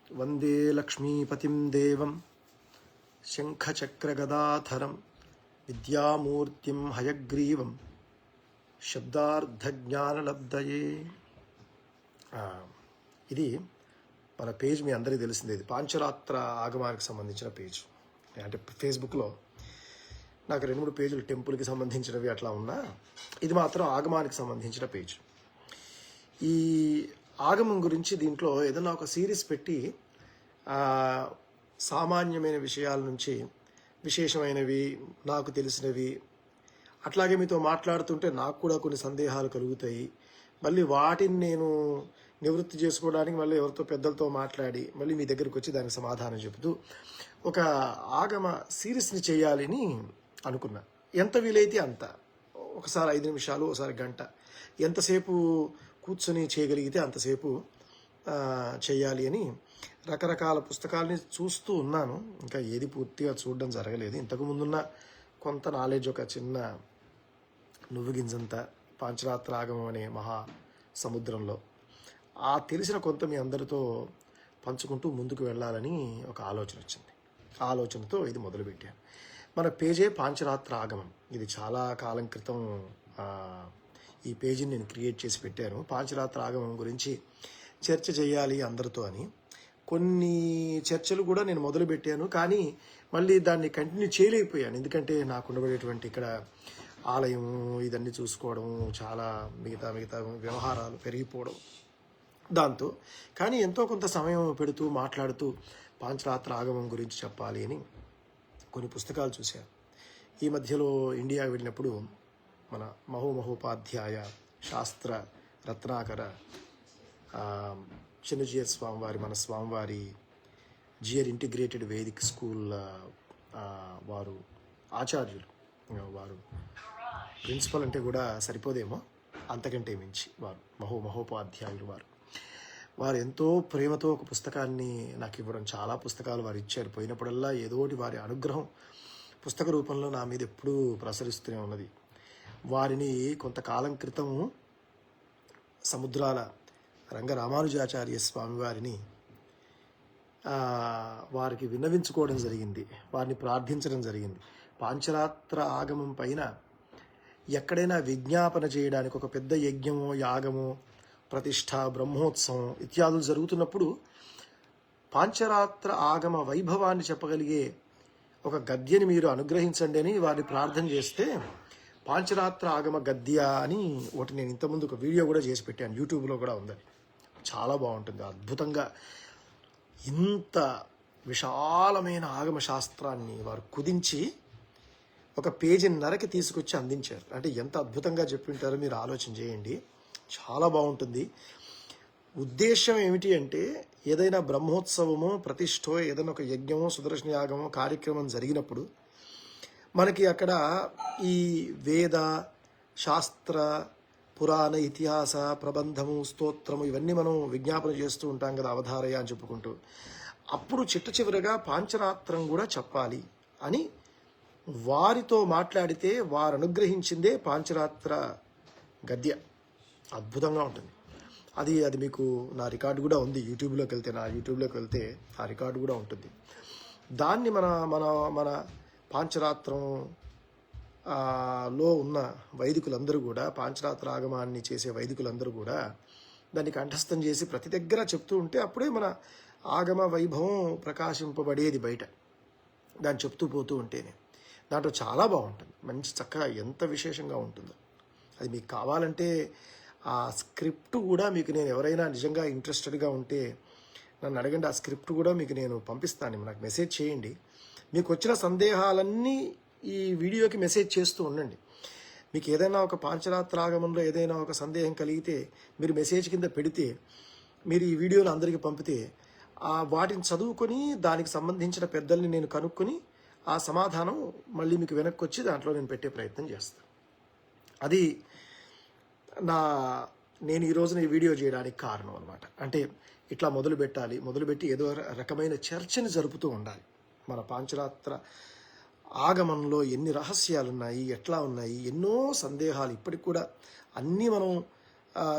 వందే లక్ష్మీపతిం దేవం శంఖచక్రగదాధరం విద్యామూర్తిం హయగ్రీవం శబ్దార్థజ్ఞానలబ్ధయే. ఇది మన పేజ్ మీ అందరికీ తెలిసిందే. ఇది పాంచరాత్ర ఆగమానికి సంబంధించిన పేజ్. అంటే ఫేస్బుక్లో నాకు 2-3 పేజీలు టెంపుల్కి సంబంధించినవి అట్లా ఉన్నా, ఇది మాత్రం ఆగమానికి సంబంధించిన పేజ్. ఈ ఆగమం గురించి దీంట్లో ఏదైనా ఒక సిరీస్ పెట్టి సామాన్యమైన విషయాల నుంచి విశేషమైనవి, నాకు తెలిసినవి, అట్లాగే మీతో మాట్లాడుతుంటే నాకు కూడా కొన్ని సందేహాలు కలుగుతాయి. మళ్ళీ వాటిని నేను నివృత్తి చేసుకోవడానికి మళ్ళీ ఎవరితో పెద్దలతో మాట్లాడి మళ్ళీ మీ దగ్గరికి వచ్చి దానికి సమాధానం చెబుతూ ఒక ఆగమ సిరీస్ని చేయాలని అనుకున్నా. ఎంత వీలైతే అంత, ఒకసారి 5 నిమిషాలు, ఒకసారి గంట, ఎంతసేపు కూర్చొని చేయగలిగితే అంతసేపు చేయాలి అని రకరకాల పుస్తకాలని చూస్తూ ఉన్నాను. ఇంకా ఏది పూర్తిగా చూడడం జరగలేదు. ఇంతకు ముందున్న కొంత నాలెడ్జ్, ఒక చిన్న నువ్వు గింజంత పాంచరాత్ర ఆగమం అనే మహా సముద్రంలో తెలిసిన కొంత మీ అందరితో పంచుకుంటూ ముందుకు వెళ్ళాలని ఒక ఆలోచన వచ్చింది. ఆ ఆలోచనతో ఇది మొదలుపెట్టాను. మన పేజే పాంచరాత్ర ఆగమం. ఇది చాలా కాలం క్రితం ఈ పేజీని నేను క్రియేట్ చేసి పెట్టాను. పాంచరాత్ర ఆగమం గురించి చర్చ చేయాలి అందరితో అని. కొన్ని చర్చలు కూడా నేను మొదలుపెట్టాను, కానీ మళ్ళీ దాన్ని కంటిన్యూ చేయలేకపోయాను. ఎందుకంటే నాకు ఉండబడేటువంటి ఇక్కడ ఆలయం ఇదన్నీ చూసుకోవడం, చాలా మిగతా వ్యవహారాలు పెరిగిపోవడం దాంతో. కానీ ఎంతో కొంత సమయం పెడుతూ మాట్లాడుతూ పాంచరాత్ర ఆగమం గురించి చెప్పాలి అని కొన్ని పుస్తకాలు చూశాను. ఈ మధ్యలో ఇండియా వెళ్ళినప్పుడు మన మహోపాధ్యాయ శాస్త్ర రత్నాకర చిన్నజీయర్ స్వామివారి, మన స్వామివారి జియర్ ఇంటిగ్రేటెడ్ వేదిక్ స్కూల్ వారు ఆచార్యులు, వారు ప్రిన్సిపల్ అంటే కూడా సరిపోదేమో, అంతకంటే మించి వారు మహోపాధ్యాయులు. వారు ఎంతో ప్రేమతో ఒక పుస్తకాన్ని నాకు ఇవ్వడం, చాలా పుస్తకాలు వారు ఇచ్చారు. పోయినప్పుడల్లా ఏదోటి వారి అనుగ్రహం పుస్తక రూపంలో నా మీద ఎప్పుడూ ప్రసరిస్తూనే ఉన్నది. వారిని కొంతకాలం క్రితం సముద్రాల రంగరామానుజాచార్య స్వామి వారిని వారికి విన్నవించుకోవడం జరిగింది, వారిని ప్రార్థించడం జరిగింది. పాంచరాత్ర ఆగమం పైన ఎక్కడైనా విజ్ఞాపన చేయడానికి ఒక పెద్ద యజ్ఞమో, యాగమో, ప్రతిష్ఠ, బ్రహ్మోత్సవం ఇత్యాదులు జరుగుతున్నప్పుడు పాంచరాత్ర ఆగమ వైభవాన్ని చెప్పగలిగే ఒక గద్యని మీరు అనుగ్రహించండి అని వారిని ప్రార్థన చేస్తే, పాంచరాత్ర ఆగమ గద్య అని ఒకటి నేను ఇంతకుముందు ఒక వీడియో కూడా చేసి పెట్టాను, యూట్యూబ్లో కూడా ఉందని. చాలా బాగుంటుంది, అద్భుతంగా. ఇంత విశాలమైన ఆగమ శాస్త్రాన్ని వారు కుదించి ఒక పేజీన్నరకి తీసుకొచ్చి అందించారు. అంటే ఎంత అద్భుతంగా చెప్పింటారో మీరు ఆలోచన చేయండి. చాలా బాగుంటుంది. ఉద్దేశం ఏమిటి అంటే, ఏదైనా బ్రహ్మోత్సవమో, ప్రతిష్టో, ఏదైనా ఒక యజ్ఞమో, సుదర్శన యాగమో కార్యక్రమం జరిగినప్పుడు మనకి అక్కడ ఈ వేద, శాస్త్ర, పురాణ, ఇతిహాస, ప్రబంధము, స్తోత్రము ఇవన్నీ మనం విజ్ఞాపన చేస్తూ ఉంటాం కదా, అవధారయ అని చెప్పుకుంటూ. అప్పుడు చివరగా పాంచరాత్రం కూడా చెప్పాలి అని వారితో మాట్లాడితే వారు అనుగ్రహించిందే పాంచరాత్ర గద్య. అద్భుతంగా ఉంటుంది. అది మీకు నా రికార్డు కూడా ఉంది. యూట్యూబ్లోకి వెళ్తే ఆ రికార్డు కూడా ఉంటుంది. దాన్ని మన మన మన పాంచరాత్రం లో ఉన్న వైదికులందరూ కూడా, పాంచరాత్ర ఆగమాన్ని చేసే వైదికులందరూ కూడా దాన్ని కంఠస్థం చేసి ప్రతి దగ్గర చెప్తూ ఉంటే అప్పుడే మన ఆగమ వైభవం ప్రకాశింపబడేది బయట. దాన్ని చెప్తూ పోతూ ఉంటేనే దాంట్లో చాలా బాగుంటుంది. మంచి చక్కగా ఎంత విశేషంగా ఉంటుందో. అది మీకు కావాలంటే ఆ స్క్రిప్ట్ కూడా మీకు నేను, ఎవరైనా నిజంగా ఇంట్రెస్టెడ్గా ఉంటే నన్ను అడగండి, ఆ స్క్రిప్ట్ కూడా మీకు నేను పంపిస్తాను. నాకు మెసేజ్ చేయండి. మీకు వచ్చిన సందేహాలన్నీ ఈ వీడియోకి మెసేజ్ చేస్తూ ఉండండి. మీకు ఏదైనా ఒక పాంచరాత్ర ఆగమంలో ఏదైనా ఒక సందేహం కలిగితే మీరు మెసేజ్ కింద పెడితే, మీరు ఈ వీడియోని అందరికీ పంపితే వాటిని చదువుకొని దానికి సంబంధించిన పెద్దల్ని నేను కనుక్కొని ఆ సమాధానం మళ్ళీ మీకు వెనక్కి వచ్చి దాంట్లో నేను పెట్టే ప్రయత్నం చేస్తాను. అది నేను ఈ రోజున ఈ వీడియో చేయడానికి కారణం అనమాట. అంటే ఇట్లా మొదలుపెట్టి ఏదో రకమైన చర్చని జరుపుతూ ఉండాలి. మన పాంచరాత్ర ఆగమంలో ఎన్ని రహస్యాలు ఉన్నాయి, ఎట్లా ఉన్నాయి, ఎన్నో సందేహాలు ఇప్పటికి కూడా అన్నీ మనం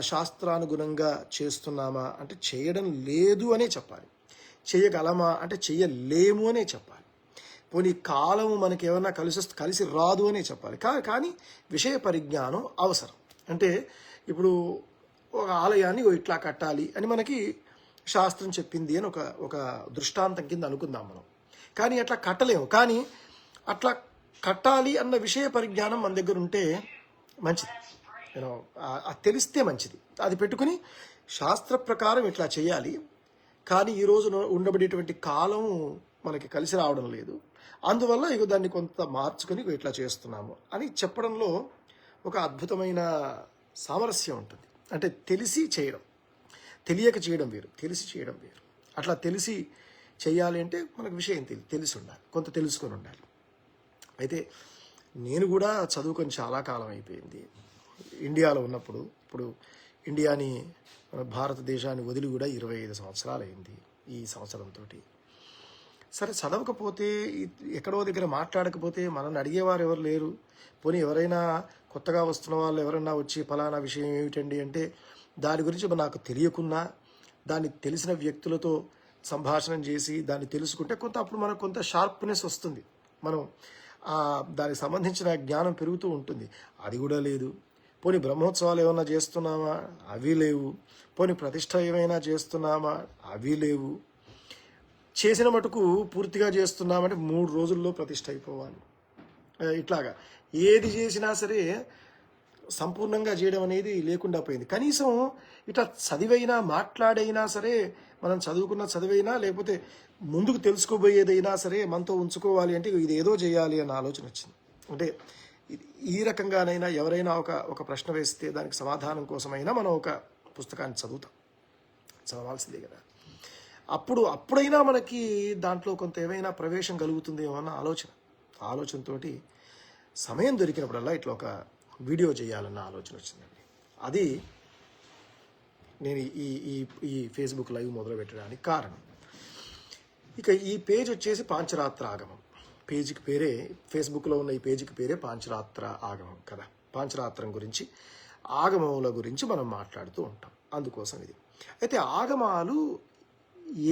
శాస్త్రానుగుణంగా చేస్తున్నామా అంటే చేయడం లేదు అనే చెప్పాలి. చేయగలమా అంటే చెయ్యలేము అనే చెప్పాలి. పోనీ కాలము మనకి ఏమన్నా కలిసి రాదు అనే చెప్పాలి. కానీ విషయ పరిజ్ఞానం అవసరం. అంటే ఇప్పుడు ఒక ఆలయాన్ని ఇట్లా కట్టాలి అని మనకి శాస్త్రం చెప్పింది అని ఒక దృష్టాంతం కింద అనుకుందాం మనం. కానీ అట్లా కట్టలేము. కానీ అట్లా కట్టాలి అన్న విషయ పరిజ్ఞానం మన దగ్గర ఉంటే మంచిది. అది తెలిస్తే మంచిది. అది పెట్టుకుని శాస్త్ర ప్రకారం ఇట్లా చేయాలి, కానీ ఈ రోజు ఉండబడేటువంటి కాలం మనకి కలిసి రావడం లేదు, అందువల్ల ఇక దాన్ని కొంత మార్చుకొని ఇట్లా చేస్తున్నాము అని చెప్పడంలో ఒక అద్భుతమైన సామరస్యం ఉంటుంది. అంటే తెలిసి చేయడం, తెలియక చేయడం వేరు, తెలిసి చేయడం వేరు. అట్లా తెలిసి చేయాలి అంటే మనకు విషయం తెలిసి ఉండాలి, కొంత తెలుసుకొని ఉండాలి. అయితే నేను కూడా చదువుకొని చాలా కాలం అయిపోయింది. ఇండియాలో ఉన్నప్పుడు, ఇప్పుడు ఇండియాని భారతదేశాన్ని వదిలి కూడా 25 సంవత్సరాలు అయింది ఈ సంవత్సరంతో. సరే, చదవకపోతే ఎక్కడో దగ్గర మాట్లాడకపోతే మనల్ని అడిగేవారు ఎవరు లేరు. పోనీ ఎవరైనా కొత్తగా వస్తున్న వాళ్ళు ఎవరైనా వచ్చి ఫలానా విషయం ఏమిటండి అంటే దాని గురించి నాకు తెలియకున్నా దాన్ని తెలిసిన వ్యక్తులతో సంభాషణ చేసి దాన్ని తెలుసుకుంటే అప్పుడు మనకు కొంత షార్ప్నెస్ వస్తుంది. మనం దానికి సంబంధించిన జ్ఞానం పెరుగుతూ ఉంటుంది. అది కూడా లేదు. పోనీ బ్రహ్మోత్సవాలు ఏమైనా చేస్తున్నామా? అవి లేవు. పోనీ ప్రతిష్ట ఏమైనా చేస్తున్నామా? అవి లేవు. చేసిన మటుకు పూర్తిగా చేస్తున్నామంటే 3 రోజుల్లో ప్రతిష్ట అయిపోవాలి. ఇట్లాగా ఏది చేసినా సరే సంపూర్ణంగా చేయడం అనేది లేకుండా పోయింది. కనీసం ఇట్లా చదివైనా మాట్లాడైనా సరే, మనం చదువుకున్న చదివైనా లేకపోతే ముందుకు తెలుసుకోబోయేదైనా సరే మనతో ఉంచుకోవాలి అంటే ఇది ఏదో చేయాలి అన్న ఆలోచన వచ్చింది. అంటే ఈ రకంగానైనా ఎవరైనా ఒక ప్రశ్న వేస్తే దానికి సమాధానం కోసమైనా మనం ఒక పుస్తకాన్ని చదవాల్సిందే కదా. అప్పుడైనా మనకి దాంట్లో కొంత ఏమైనా ప్రవేశం కలుగుతుందేమో అన్న ఆలోచనతో సమయం దొరికినప్పుడల్లా ఇట్లా ఒక వీడియో చేయాలన్న ఆలోచన వచ్చిందండి. అది నేను ఈ ఫేస్బుక్ లైవ్ మొదలు పెట్టడానికి కారణం. ఇక ఈ పేజ్ వచ్చేసి పాంచరాత్ర ఆగమం పేజీకి పేరే, ఫేస్బుక్లో ఉన్న ఈ పేజీకి పేరే పాంచరాత్ర ఆగమం కదా. పాంచరాత్రం గురించి, ఆగమముల గురించి మనం మాట్లాడుతూ ఉంటాం. అందుకోసం ఇది. అయితే ఆగమాలు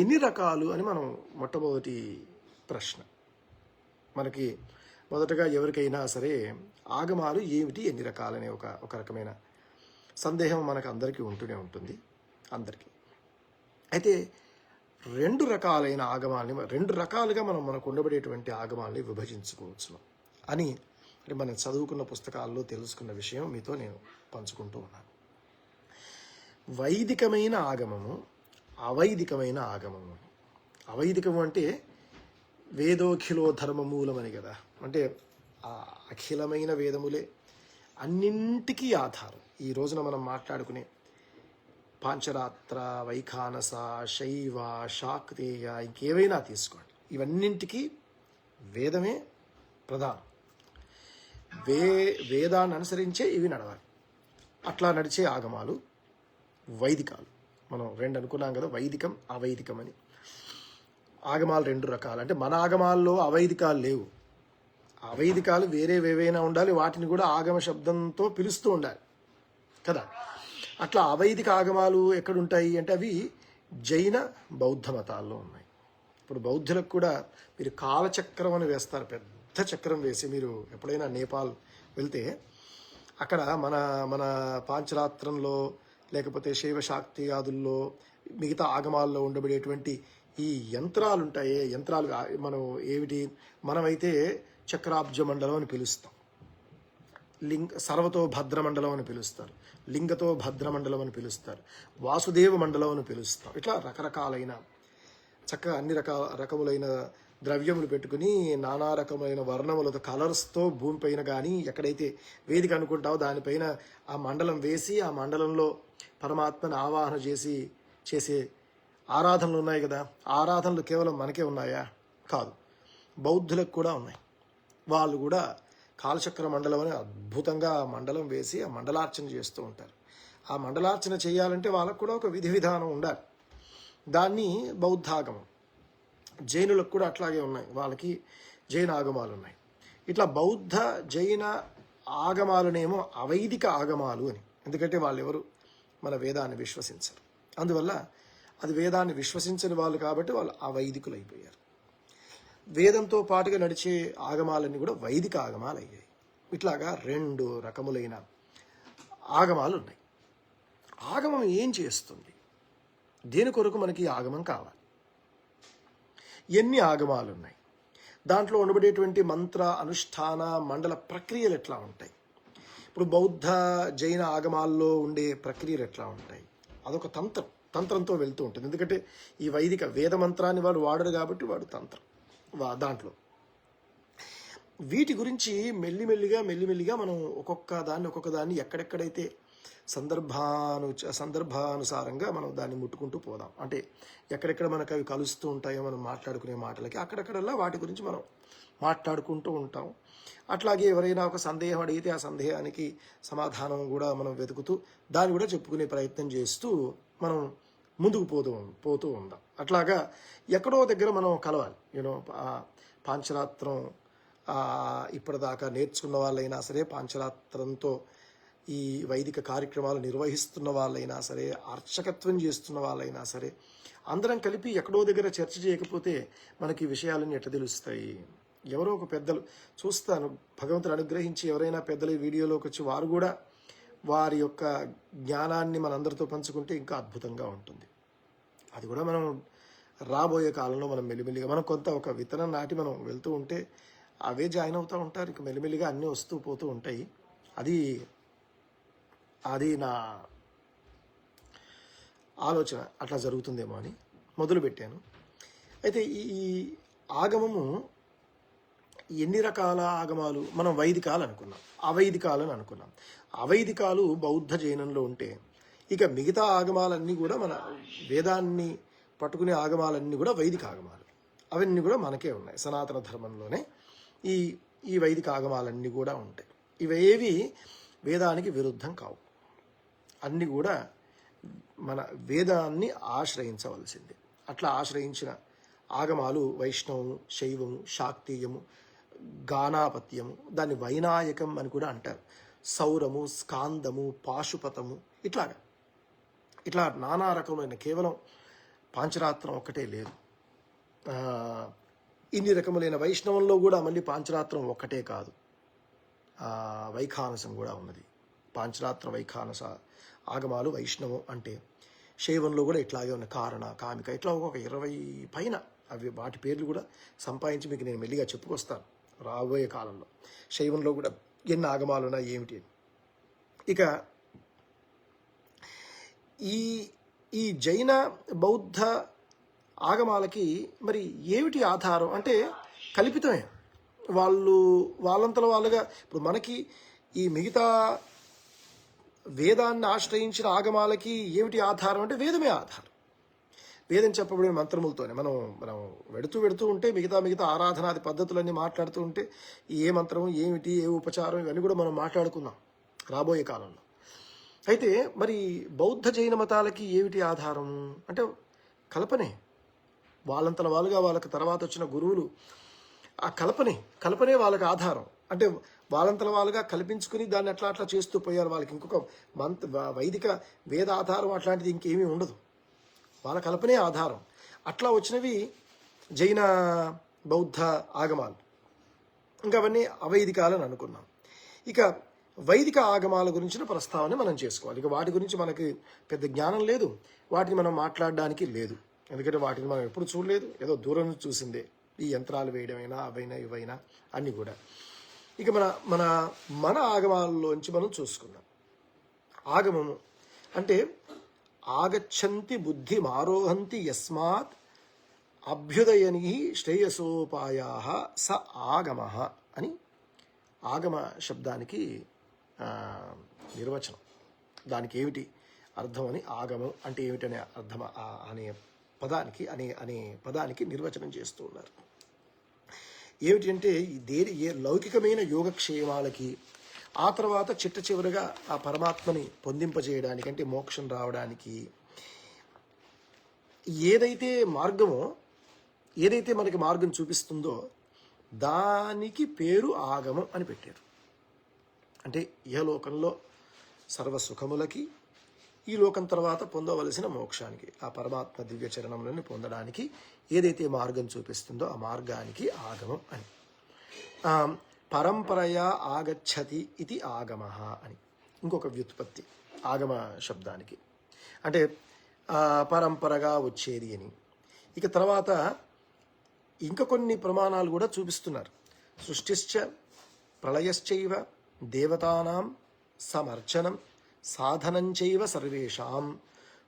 ఎన్ని రకాలు అని మనం మొట్టమొదటి ప్రశ్న మనకి మొదటగా ఎవరికైనా సరే ఆగమాలు ఏమిటి, ఎన్ని రకాలనే ఒక రకమైన సందేహం మనకు అందరికీ ఉంటూనే ఉంటుంది అందరికీ. అయితే 2 రకాలైన ఆగమాలని 2 రకాలుగా మనకు ఉండబడేటువంటి ఆగమాలని విభజించుకోవచ్చు అని అంటే మనం చదువుకున్న పుస్తకాల్లో తెలుసుకున్న విషయం మీతో నేను పంచుకుంటూ ఉన్నాను. వైదికమైన ఆగమము, అవైదికమైన ఆగమము. అవైదికము అంటే వేదోఖిలో ధర్మమూలమని కదా. అంటే ఆ అఖిలమైన వేదములే అన్నింటికీ ఆధారం. ఈ రోజున మనం మాట్లాడుకునే పాంచరాత్ర, వైఖానస, శైవ, శాక్తేయ, ఇంకేవైనా తీసుకోండి, ఇవన్నింటికీ వేదమే ప్రధానం. వేదాన్ని అనుసరించే ఇవి నడవాలి. అట్లా నడిచే ఆగమాలు వైదికాలు. మనం 2 అనుకున్నాం కదా, వైదికం అవైదికం అని. ఆగమాలు 2 రకాలు. అంటే మన ఆగమాల్లో అవైదికాలు లేవు. అవైదికాలు వేరేవేవైనా ఉండాలి, వాటిని కూడా ఆగమ శబ్దంతో పిలుస్తూ ఉండాలి కదా. అట్లా అవైదిక ఆగమాలు ఎక్కడుంటాయి అంటే అవి జైన బౌద్ధ మతాల్లో ఉన్నాయి. ఇప్పుడు బౌద్ధులకు కూడా మీరు కాలచక్రం అని వేస్తారు, పెద్ద చక్రం వేసి. మీరు ఎప్పుడైనా నేపాల్ వెళ్తే అక్కడ మన పాంచరాత్రంలో లేకపోతే శైవ శాక్తి ఆదుల్లో మిగతా ఆగమాల్లో ఉండబడేటువంటి ఈ యంత్రాలు ఉంటాయే, యంత్రాలు మనమైతే చక్రాబ్జ మండలం అని పిలుస్తాం, సర్వతో భద్రమండలం అని పిలుస్తారు, లింగతో భద్రమండలం అని పిలుస్తారు, వాసుదేవ మండలం అని పిలుస్తాం. ఇట్లా రకరకాలైన చక్కగా అన్ని రకములైన ద్రవ్యములు పెట్టుకుని నానా రకమైన వర్ణములతో కలర్స్తో భూమిపైన కానీ ఎక్కడైతే వేదిక అనుకుంటావో దానిపైన ఆ మండలం వేసి ఆ మండలంలో పరమాత్మని ఆవాహన చేసే ఆరాధనలు ఉన్నాయి కదా. ఆరాధనలు కేవలం మనకే ఉన్నాయా? కాదు, బౌద్ధులకు కూడా ఉన్నాయి. వాళ్ళు కూడా కాలచక్ర మండలం అని అద్భుతంగా మండలం వేసి ఆ మండలార్చన చేస్తూ ఉంటారు. ఆ మండలార్చన చేయాలంటే వాళ్ళకు కూడా ఒక విధి విధానం ఉండాలి. దాన్ని బౌద్ధాగమం. జైనులకు కూడా అట్లాగే ఉన్నాయి, వాళ్ళకి జైన ఆగమాలు ఉన్నాయి. ఇట్లా బౌద్ధ జైన ఆగమాలనేమో అవైదిక ఆగమాలు అని, ఎందుకంటే వాళ్ళు ఎవరు మన వేదాన్ని విశ్వసించరు. అందువల్ల అది వేదాన్ని విశ్వసించని వాళ్ళు కాబట్టి వాళ్ళు అవైదికులు అయిపోయారు. వేదంతో పాటుగా నడిచే ఆగమాలన్నీ కూడా వైదిక ఆగమాలు అయ్యాయి. ఇట్లాగా 2 రకములైన ఆగమాలు ఉన్నాయి. ఆగమం ఏం చేస్తుంది? దేని కొరకు మనకి ఆగమం కావాలి? ఎన్ని ఆగమాలు ఉన్నాయి? దాంట్లో ఉండబడేటువంటి మంత్ర అనుష్ఠాన మండల ప్రక్రియలు ఎట్లా ఉంటాయి? ఇప్పుడు బౌద్ధ జైన ఆగమాల్లో ఉండే ప్రక్రియలు ఎట్లా ఉంటాయి? అదొక తంత్రంతో వెళ్తూ ఉంటుంది. ఎందుకంటే ఈ వైదిక వేద మంత్రాన్ని వాడు వాడరు కాబట్టి వాడు తంత్రం దాంట్లో. వీటి గురించి మెల్లిమెల్లిగా మనం ఒక్కొక్క దాన్ని ఎక్కడెక్కడైతే సందర్భానుసారంగా మనం దాన్ని ముట్టుకుంటూ పోదాం. అంటే ఎక్కడెక్కడ మనకు అవి కలుస్తూ ఉంటాయో మనం మాట్లాడుకునే మాటలకి అక్కడక్కడల్లా వాటి గురించి మనం మాట్లాడుకుంటూ ఉంటాం. అట్లాగే ఎవరైనా ఒక సందేహం అడిగితే ఆ సందేహానికి సమాధానం కూడా మనం వెతుకుతూ దాన్ని కూడా చెప్పుకునే ప్రయత్నం చేస్తూ మనం ముందుకు పోతూ ఉందాం. అట్లాగా ఎక్కడో దగ్గర మనం కలవాలి. పాంచరాత్రం ఇప్పటిదాకా నేర్చుకున్న వాళ్ళైనా సరే, పాంచరాత్రంతో ఈ వైదిక కార్యక్రమాలు నిర్వహిస్తున్న వాళ్ళైనా సరే, అర్చకత్వం చేస్తున్న వాళ్ళైనా సరే, అందరం కలిపి ఎక్కడో దగ్గర చర్చ చేయకపోతే మనకి ఈ విషయాలన్నీ ఎట్లా తెలుస్తాయి? ఎవరో ఒక పెద్దలు చూస్తాను, భగవంతుడు అనుగ్రహించి ఎవరైనా పెద్దలు ఈ వీడియోలోకి వచ్చి వారు కూడా వారి యొక్క జ్ఞానాన్ని మనందరితో పంచుకుంటే ఇంకా అద్భుతంగా ఉంటుంది. అది కూడా మనం రాబోయే కాలంలో మనం మెల్లిమెల్లిగా మనం కొంత ఒక విత్తనం నాటి మనం వెళ్తూ ఉంటే అవే జాయిన్ అవుతూ ఉంటారు. ఇక మెల్లిమెల్లిగా అన్నీ వస్తూ పోతూ ఉంటాయి. అది నా ఆలోచన, అట్లా జరుగుతుందేమో అని మొదలుపెట్టాను. అయితే ఈ ఆగమము ఎన్ని రకాల ఆగమాలు? మనం వైదికాలు అనుకున్నాం, అవైదికాలని అనుకున్నాం. అవైదికాలు బౌద్ధ జైనంలో ఉంటే ఇక మిగతా ఆగమాలన్నీ కూడా మన వేదాన్ని పట్టుకునే ఆగమాలన్నీ కూడా వైదిక ఆగమాలు. అవన్నీ కూడా మనకే ఉన్నాయి. సనాతన ధర్మంలోనే ఈ వైదిక ఆగమాలన్నీ కూడా ఉంటాయి. ఇవేవి వేదానికి విరుద్ధం కావు. అన్నీ కూడా మన వేదాన్ని ఆశ్రయించవలసిందే. అట్లా ఆశ్రయించిన ఆగమాలు వైష్ణవము, శైవము, శాక్తీయము, గానాపత్యము, దాన్ని వైనాయకం అని కూడా అంటారు. సౌరము, స్కాందము, పాశుపతము, ఇట్లా నానా రకమైన, కేవలం పాంచరాత్రం ఒక్కటే లేదు. ఇన్ని రకములైన వైష్ణవంలో కూడా మళ్ళీ పాంచరాత్రం ఒక్కటే కాదు, వైఖానసం కూడా ఉన్నది. పాంచరాత్ర వైఖానస ఆగమాలు వైష్ణవం అంటే. శైవంలో కూడా ఇట్లాగే ఉన్న కారణ, కామిక, ఇట్లా ఒక 20 పైన అవి వాటి పేర్లు కూడా సంపాదించి మీకు నేను మెల్లిగా చెప్పుకొస్తాను రాబోయే కాలంలో. శైవంలో కూడా ఎన్ని ఆగమాలు ఉన్నాయి ఏమిటి. ఇక ఈ జైన బౌద్ధ ఆగమాలకి మరి ఏమిటి ఆధారం అంటే కల్పితమే. వాళ్ళంతల వాళ్ళుగా ఇప్పుడు మనకి ఈ మిగతా వేదాన్ని ఆశ్రయించిన ఆగమాలకి ఏమిటి ఆధారం అంటే వేదమే ఆధారం. వేదం చెప్పబడిన మంత్రములతోనే మనం వెడుతూ ఉంటే మిగతా ఆరాధనాది పద్ధతులన్నీ మాట్లాడుతూ ఉంటే ఏ మంత్రం ఏమిటి, ఏ ఉపచారం, ఇవన్నీ కూడా మనం మాట్లాడుకుందాం రాబోయే కాలంలో. అయితే మరి బౌద్ధ జైన మతాలకి ఏమిటి ఆధారం అంటే కల్పనే. వాళ్ళంతల వాళ్ళుగా వాళ్ళకి తర్వాత వచ్చిన గురువులు ఆ కల్పనే వాళ్ళకి ఆధారం. అంటే వాళ్ళంతల వాళ్ళుగా కల్పించుకుని దాన్ని అట్లా చేస్తూ పోయారు. వాళ్ళకి ఇంకొక వైదిక వేద ఆధారం అట్లాంటిది ఇంకేమీ ఉండదు. వాళ్ళ కల్పనే ఆధారం. అట్లా వచ్చినవి జైన బౌద్ధ ఆగమాలు. ఇంకా అవన్నీ అవైదికాలని అనుకున్నాం. ఇక వైదిక ఆగమాల గురించిన ప్రస్తావన మనం చేసుకోవాలి. ఇక వాటి గురించి మనకి పెద్ద జ్ఞానం లేదు, వాటిని మనం మాట్లాడడానికి లేదు. ఎందుకంటే వాటిని మనం ఎప్పుడు చూడలేదు, ఏదో దూరం నుంచి చూసిందే. ఈ యంత్రాలు వేయడమైనా అవైనా ఇవైనా అన్నీ కూడా. ఇక మన ఆగమాలలోంచి మనం చూసుకుందాం. ఆగమము అంటే ఆగచ్చంతి బుద్ధి మారోహంతి యస్మాత్ అభ్యుదయని శ్రేయసోపాయా స ఆగమ అని ఆగమ శబ్దానికి నిర్వచనం. దానికి ఏమిటి అర్థం అని, ఆగమం అంటే ఏమిటనే అర్థం అనే పదానికి నిర్వచనం చేస్తూ ఉన్నారు. ఏమిటంటే లౌకికమైన యోగక్షేమాలకి, ఆ తర్వాత చివరిగా ఆ పరమాత్మని పొందింపజేయడానికి, అంటే మోక్షం రావడానికి ఏదైతే మనకి మార్గం చూపిస్తుందో దానికి పేరు ఆగమం అని పెట్టారు. అంటే ఇహలోకంలో సర్వసుఖములకి, ఈ లోకం తర్వాత పొందవలసిన మోక్షానికి, ఆ పరమాత్మ దివ్య చరణంలోని పొందడానికి ఏదైతే మార్గం చూపిస్తుందో ఆ మార్గానికి ఆగమం అని. పరంపరయా ఆగచ్చతి ఇది ఆగమ అని ఇంకొక వ్యుత్పత్తి ఆగమ శబ్దానికి, అంటే పరంపరగా వచ్చేది అని. ఇక తర్వాత ఇంకా కొన్ని ప్రమాణాలు కూడా చూపిస్తున్నారు. సృష్టిశ్చ ప్రళయశ్చైవ దేవతానాం సమర్చనం సాధనంచైవ సర్వేషాం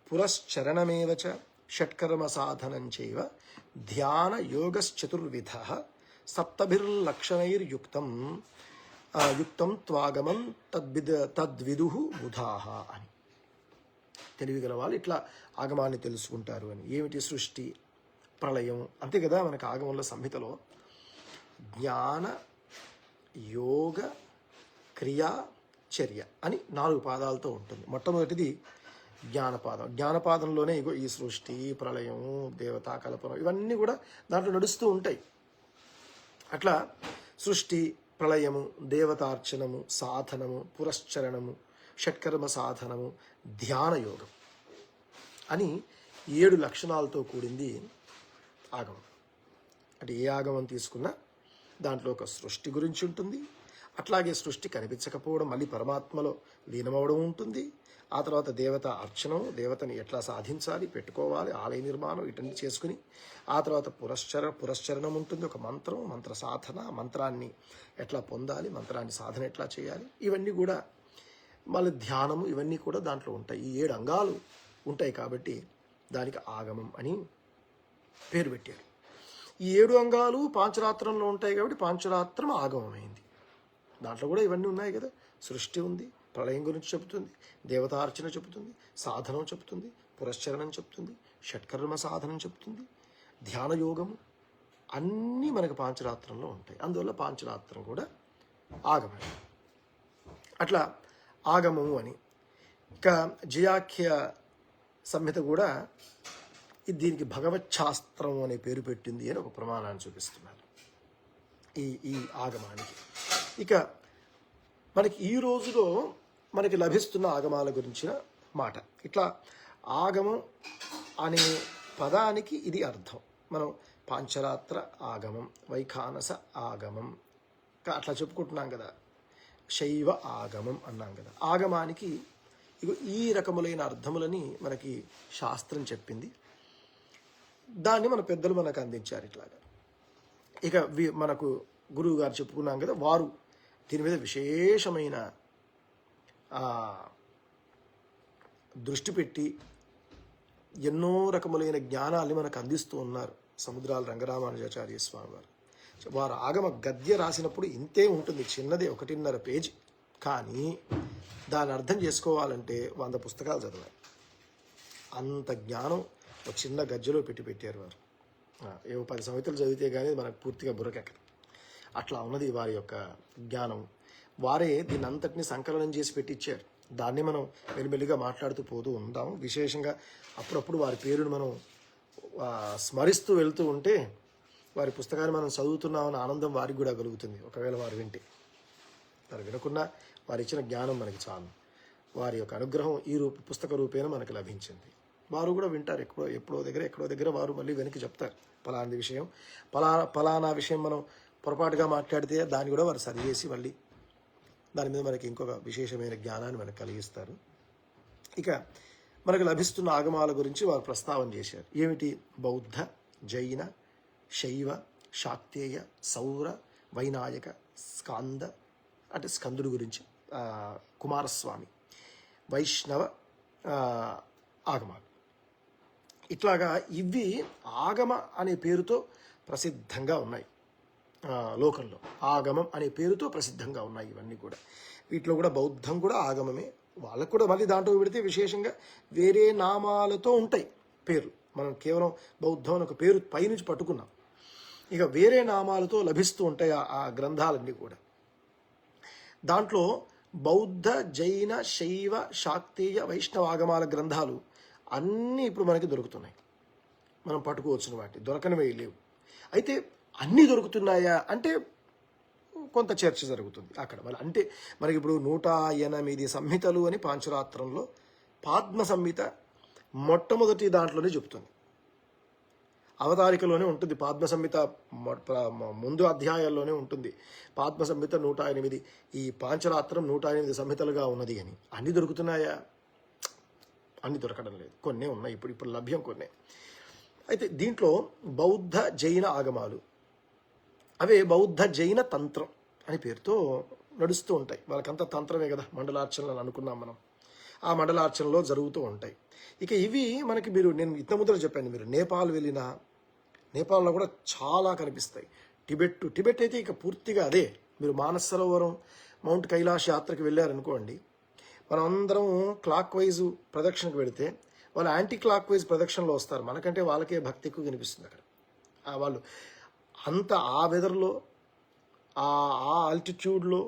పురశ్చరణమేవ చ షట్కర్మ సాధనంచైవ ధ్యాన యోగశ్చతుర్విధ సప్తభిర్లక్షణైర్యుక్తం యుక్తం త్వాగమం తద్విదుః బుధాః అని. తెలివిగల వాళ్ళు ఇట్లా ఆగమాన్ని తెలుసుకుంటారు అని. ఏమిటి? సృష్టి, ప్రళయం, అంతే కదా. మనకు ఆగమంలో సంహితలో జ్ఞాన యోగ క్రియా చర్య అని 4 పాదాలతో ఉంటుంది. మొట్టమొదటిది జ్ఞానపాదం. జ్ఞానపాదంలోనే ఇగో ఈ సృష్టి, ప్రళయం, దేవతా కల్పన ఇవన్నీ కూడా దాంట్లో నడుస్తూ ఉంటాయి. అట్లా సృష్టి, ప్రళయము, దేవతార్చనము, సాధనము, పురశ్చరణము, షట్కర్మ సాధనము, ధ్యాన యోగం అని 7 లక్షణాలతో కూడింది ఆగమం. అంటే ఏ ఆగమం తీసుకున్నా దాంట్లో ఒక సృష్టి గురించి ఉంటుంది, అట్లాగే సృష్టి కనిపించకపోవడం మళ్ళీ పరమాత్మలో లీనమవడం ఉంటుంది, ఆ తర్వాత దేవత అర్చనం, దేవతని ఎట్లా సాధించాలి, పెట్టుకోవాలి, ఆలయ నిర్మాణం ఇటన్నీ చేసుకుని, ఆ తర్వాత పురశ్చరణం ఉంటుంది, ఒక మంత్రం, మంత్ర సాధన, మంత్రాన్ని ఎట్లా పొందాలి, మంత్రాన్ని సాధన ఎట్లా చేయాలి, ఇవన్నీ కూడా మళ్ళీ ధ్యానము, ఇవన్నీ కూడా దాంట్లో ఉంటాయి. ఈ 7 అంగాలు ఉంటాయి కాబట్టి దానికి ఆగమం అని పేరు పెట్టారు. ఈ 7 అంగాలు పాంచరాత్రంలో ఉంటాయి కాబట్టి పాంచరాత్రం ఆగమమైంది. దాంట్లో కూడా ఇవన్నీ ఉన్నాయి కదా. సృష్టి ఉంది, ప్రళయం గురించి చెబుతుంది, దేవతార్చన చెబుతుంది, సాధనం చెబుతుంది, పురశ్చరణం చెప్తుంది, షట్కర్మ సాధనం చెప్తుంది, ధ్యాన యోగము అన్నీ మనకు పాంచరాత్రంలో ఉంటాయి. అందువల్ల పాంచరాత్రం కూడా ఆగమం. అట్లా ఆగమము అని. ఇక జయాఖ్య సంహిత కూడా దీనికి భగవచ్ఛాస్త్రం అనే పేరు పెట్టింది అని ఒక ప్రమాణాన్ని చూపిస్తున్నారు ఈ ఆగమానికి. ఇక మనకి ఈ రోజులో మనకి లభిస్తున్న ఆగమాల గురించిన మాట. ఇట్లా ఆగమం అనే పదానికి ఇది అర్థం. మనం పాంచరాత్ర ఆగమం, వైఖానస ఆగమం అట్లా చెప్పుకుంటున్నాం కదా, శైవ ఆగమం అన్నాం కదా. ఆగమానికి ఇక ఈ రకములైన అర్థములని మనకి శాస్త్రం చెప్పింది. దాన్ని మన పెద్దలు మనకు అందించారు ఇట్లాగా. ఇక మనకు గురువు గారు చెప్పుకున్నాం కదా, వారు దీని మీద విశేషమైన దృష్టి పెట్టి ఎన్నో రకములైన జ్ఞానాన్ని మనకు అందిస్తూ ఉన్నారు. సముద్రాల రంగరామానుజాచార్య స్వామి వారు. వారు ఆగమ గద్య రాసినప్పుడు ఇంతే ఉంటుంది, చిన్నదే 1.5 పేజీ. కానీ దాన్ని అర్థం చేసుకోవాలంటే 100 పుస్తకాలు చదవాలి. అంత జ్ఞానం ఒక చిన్న గజ్జలో పెట్టారు వారు. ఏవో 10 సంవత్సరాలు చదివితే కానీ మనకు పూర్తిగా బుర్రకెక్కదు. అట్లా ఉన్నది వారి యొక్క జ్ఞానం. వారే దీన్ని అంతటిని సంకలనం చేసి పెట్టించారు. దాన్ని మనం మెల్లిమెల్లిగా మాట్లాడుతూ పోతూ ఉంటాము. విశేషంగా అప్పుడప్పుడు వారి పేరును మనం స్మరిస్తూ వెళ్తూ ఉంటే వారి పుస్తకాన్ని మనం చదువుతున్నామన్న ఆనందం వారికి కూడా కలుగుతుంది. ఒకవేళ వారు వింటే, వారు వినకున్నా వారు ఇచ్చిన జ్ఞానం మనకి చాలు. వారి యొక్క అనుగ్రహం ఈ పుస్తక రూపేణ మనకు లభించింది. వారు కూడా వింటారు. ఎక్కడో దగ్గర వారు మళ్ళీ వెనక్కి చెప్తారు. పలానా విషయం, పలానా విషయం మనం పొరపాటుగా మాట్లాడితే దాన్ని కూడా వారు సరిచేసి మళ్ళీ దాని మీద మనకి ఇంకొక విశేషమైన జ్ఞానాన్ని మనకు కలిగిస్తారు. ఇక మనకు లభిస్తున్న ఆగమాల గురించి వారు ప్రస్తావన చేశారు. ఏమిటి? బౌద్ధ, జైన, శైవ, శాక్తేయ, సౌర, వైనాయక, స్కాంద అంటే స్కందుడు గురించి, కుమారస్వామి, వైష్ణవ ఆగమాలు. ఇట్లాగా ఇవి ఆగమ అనే పేరుతో ప్రసిద్ధంగా ఉన్నాయి లోకంలో. ఆగమం అనే పేరుతో ప్రసిద్ధంగా ఉన్నాయి ఇవన్నీ కూడా. వీటిలో కూడా బౌద్ధం కూడా ఆగమమే. వాళ్ళకు కూడా మళ్ళీ దాంట్లో పెడితే విశేషంగా వేరే నామాలతో ఉంటాయి పేర్లు. మనం కేవలం బౌద్ధం అని ఒక పేరు పైనుంచి పట్టుకున్నాం. ఇక వేరే నామాలతో లభిస్తూ ఉంటాయి ఆ గ్రంథాలన్నీ కూడా. దాంట్లో బౌద్ధ, జైన, శైవ, శాక్తేయ, వైష్ణవ ఆగమాల గ్రంథాలు అన్నీ ఇప్పుడు మనకి దొరుకుతున్నాయి. మనం పట్టుకోవచ్చును, వాటి దొరకనివే లేవు. అయితే అన్నీ దొరుకుతున్నాయా అంటే కొంత చర్చ జరుగుతుంది అక్కడ. అంటే మనకి ఇప్పుడు 108 సంహితలు అని పాంచరాత్రంలో పాద్మ సంహిత మొట్టమొదటి దాంట్లోనే చెప్తుంది. అవతారికలోనే ఉంటుంది పాద్మ సంహిత, ముందు అధ్యాయాల్లోనే ఉంటుంది పాద్మ సంహిత 108. ఈ పాంచరాత్రం 108 సంహితలుగా ఉన్నది అని. అన్నీ దొరుకుతున్నాయా? అన్నీ దొరకడం లేదు, కొన్నే ఉన్నాయి, ఇప్పుడు లభ్యం కొన్నే. అయితే దీంట్లో బౌద్ధ జైన ఆగమాలు, అవే బౌద్ధ జైన తంత్రం అని పేరుతో నడుస్తూ ఉంటాయి. వాళ్ళకంతా తంత్రమే కదా, మండలార్చనలు అనుకున్నాం మనం. ఆ మండలార్చనలో జరుగుతూ ఉంటాయి. ఇక ఇవి మనకి నేను ఇంత ముందర చెప్పాను, మీరు నేపాల్ వెళ్ళినా నేపాల్లో కూడా చాలా కనిపిస్తాయి. టిబెట్ అయితే ఇక పూర్తిగా అదే. మీరు మానస సరోవరం, మౌంట్ కైలాష్ యాత్రకు వెళ్ళారనుకోండి, మనం అందరం క్లాక్ వైజ్ ప్రదక్షిణకు వెళితే వాళ్ళు యాంటీ క్లాక్ వైజ్ ప్రదక్షిణలో వస్తారు. మనకంటే వాళ్ళకే భక్తి ఎక్కువ కనిపిస్తుంది అక్కడ. వాళ్ళు అంత ఆ వెదర్లో, ఆ ఆల్టిట్యూడ్లో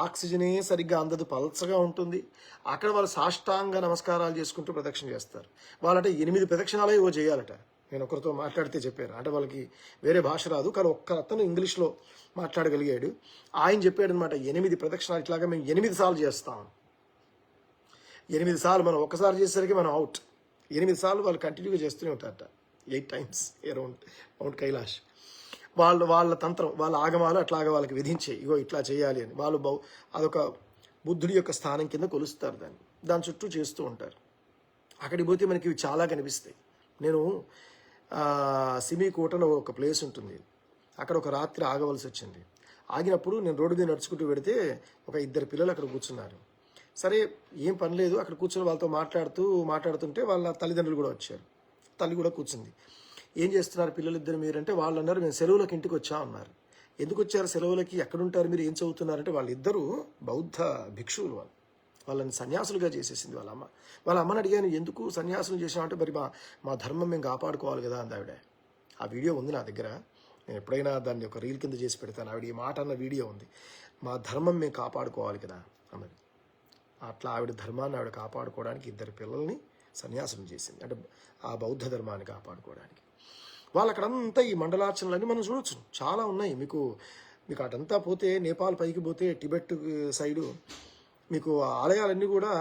ఆక్సిజనే సరిగ్గా అందదు, పల్చగా ఉంటుంది. అక్కడ వాళ్ళు సాష్టాంగ నమస్కారాలు చేసుకుంటూ ప్రదక్షిణ చేస్తారు. వాళ్ళంటే 8 ప్రదక్షిణాలు ఏవో చేయాలట. నేను ఒకరితో మాట్లాడితే చెప్పాను, అంటే వాళ్ళకి వేరే భాష రాదు, కానీ ఒక్క అతను ఇంగ్లీష్లో మాట్లాడగలిగాడు. ఆయన చెప్పాడు అనమాట, 8 ప్రదక్షిణాలు ఇట్లాగా మేము 8 సార్లు చేస్తాం. 8 సార్లు, మనం ఒక్కసారి చేసేసరికి మనం అవుట్. 8 సార్లు వాళ్ళు కంటిన్యూగా చేస్తూనే ఉంటారట, 8 times అరౌండ్ మౌంట్ కైలాష్. వాళ్ళ తంత్రం, వాళ్ళ ఆగమాలు అట్లాగా వాళ్ళకి విధించే, ఇగో ఇట్లా చేయాలి అని. వాళ్ళు అదొక బుద్ధుడి యొక్క స్థానం కింద కొలుస్తారు దాని చుట్టూ చేస్తూ ఉంటారు. అక్కడికి పోతే మనకి ఇవి చాలా కనిపిస్తాయి. నేను సిమికోటలో ఒక ప్లేస్ ఉంటుంది, అక్కడ ఒక రాత్రి ఆగవలసి వచ్చింది. ఆగినప్పుడు నేను రోడ్డు మీద నడుచుకుంటూ పెడితే ఒక 2 పిల్లలు అక్కడ కూర్చున్నారు. సరే ఏం పని లేదు, అక్కడ కూర్చొని వాళ్ళతో మాట్లాడుతుంటే వాళ్ళ తల్లిదండ్రులు కూడా వచ్చారు. తల్లి కూడా కూర్చుంది. ఏం చేస్తున్నారు పిల్లలిద్దరు మీరంటే, వాళ్ళు అన్నారు మేము సెలవులకు ఇంటికి వచ్చా అన్నారు. ఎందుకు వచ్చారు సెలవులకి, ఎక్కడుంటారు మీరు, ఏం చదువుతున్నారంటే, వాళ్ళిద్దరూ బౌద్ధ భిక్షువులు. వాళ్ళని సన్యాసులుగా చేసేసింది వాళ్ళ అమ్మ. వాళ్ళ అమ్మని అడిగాను, ఎందుకు సన్యాసులు చేసామంటే, మరి మా ధర్మం మేము కాపాడుకోవాలి కదా అంది ఆవిడ. ఆ వీడియో ఉంది నా దగ్గర, నేను ఎప్పుడైనా దాన్ని ఒక రీల్ కింద చేసి పెడతాను. ఆవిడ ఈ మాట అన్న వీడియో ఉంది. మా ధర్మం మేము కాపాడుకోవాలి కదా అన్నది. అట్లా ఆవిడ ధర్మాన్ని ఆవిడ కాపాడుకోవడానికి 2 పిల్లల్ని సన్యాసం చేసింది, అంటే ఆ బౌద్ధ ధర్మాన్ని కాపాడుకోవడానికి. వాళ్ళు అక్కడంతా ఈ మండలార్చనలన్నీ మనం చూడొచ్చు, చాలా ఉన్నాయి. మీకు అటంతా పోతే, నేపాల్ పైకి పోతే టిబెట్ సైడు మీకు ఆలయాలన్నీ కూడా